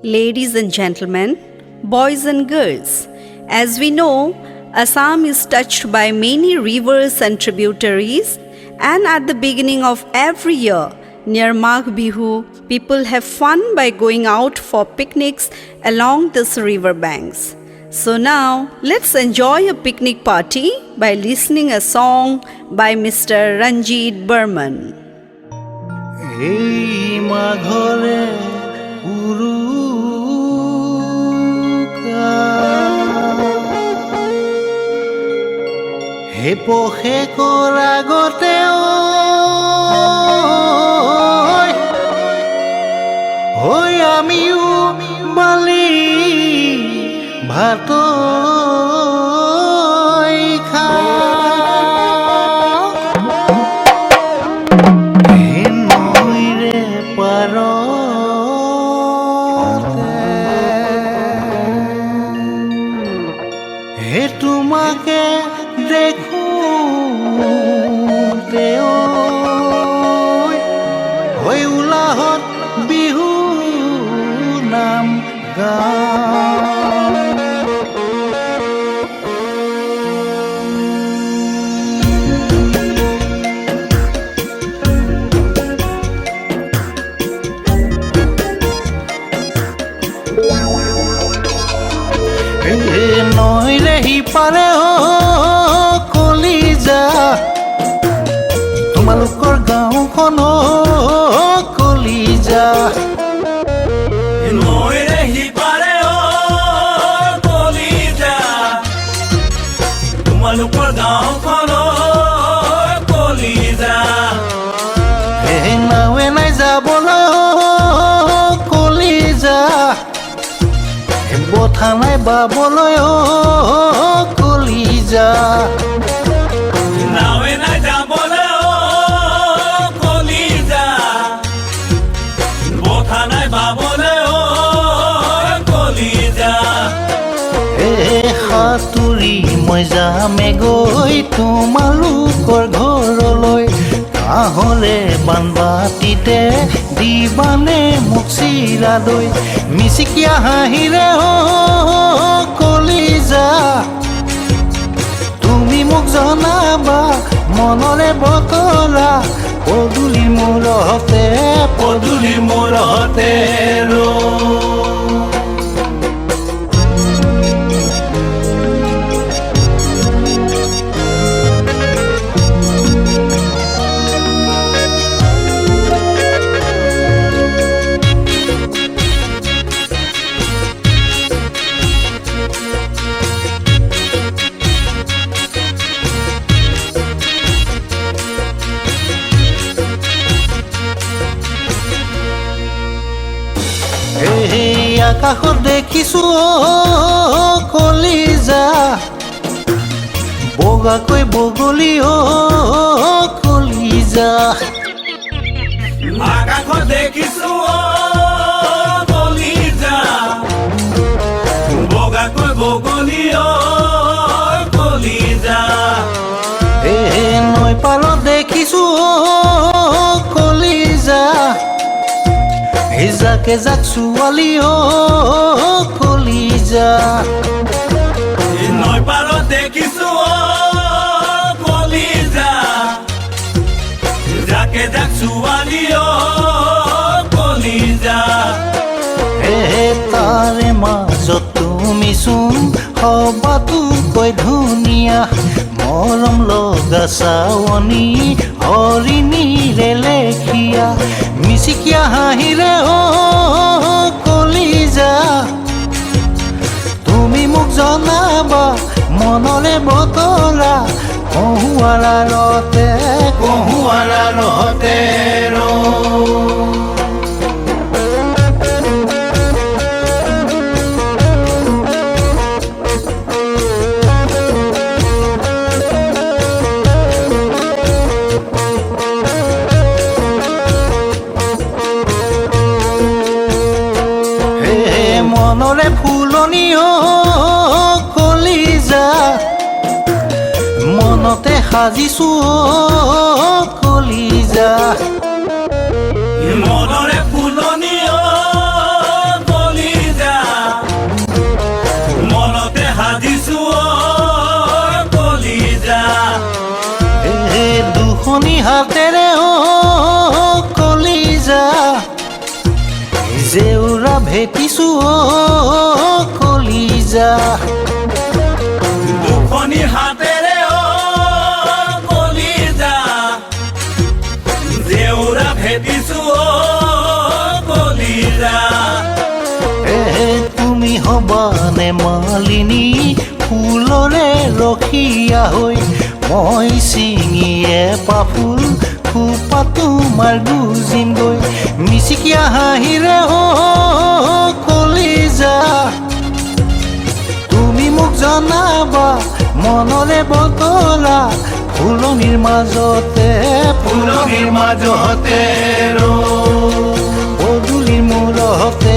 Ladies and gentlemen, boys and girls, as we know, Assam is touched by many rivers and tributaries, and at the beginning of every year, near Magh Bihu, people have fun by going out for picnics along these river banks. So now, let's enjoy a picnic party by listening a song by Mr. Ranjit Barman. Hey, Maghore, Uruka, he pohe koragote oi amiu bali bhatoi kha হে তোমাকে দেখোতে হৈ উলাহত বিহু নাম গাওঁ নইৰে সিপাৰে কলিজা তোমালোকৰ গাঁওখন কলিজা নইৰে সিপাৰে কলিজা তোমালোকৰ গাঁওখন কলিজা নাৱে নাই যাবলৈ কলিজা বঠা নাই বাবলৈ কলিজা নাৱে নাই যাবলৈ কলিজা বঠা নাই বাবলৈ কলিজা সাঁতুৰি মই যামে গৈ তোমালোকৰ ঘৰলৈ কাঁহৰে বানবাটিতে দিবানে মোক চিৰা দৈ মিচিকিয়া হাঁহিৰে কলিজা তুমি মোক জনাবা মনৰে বতৰা পদূলি মূৰতে আকাশত দেখিছো কলিজা বগাকৈ বগলী কলিজা আকাশত দেখিছো কলিজা বগাকৈ বগলী কলিজা নৈ পাৰত দেখিছো কলিজা জাকে জাক ছোৱালী কলিজা নৈ পাৰত দেখিছো কলিজা জাকে জাক ছোৱালী কলিজা তাৰে মাজত তুমি চোন সবাতোকৈ ধুনীয়া মৰম লগা চাৱনী হৰিণীৰে লেখিয়া মিচিকিয়া হাঁহিৰে কলিজা তুমি মোক জনাবা মনৰে বতৰা কহুৱাৰা ৰতে মনৰে ফুলনি কলিজা মনতে সাজিছো কলিজা মনৰে ফুলনি কলিজা হাতেৰে কলিজা জেউৰা ভেটিছো কলিজা দুখনি হাতেৰে কলিজা জেউৰা ভেটিছো কলিজা তুমি হবানে মালিনী ফুলৰে ৰখীয়া হৈ মই ছিঙি এপাহ ফুল খোপা তোমাৰ গুজিমগৈ মিচিকিয়া হাঁহিৰে কলিজা তুমি মোক জনাবা মনৰে বতৰা ফুলনিৰ মাজতে পদূলিৰ মূৰতে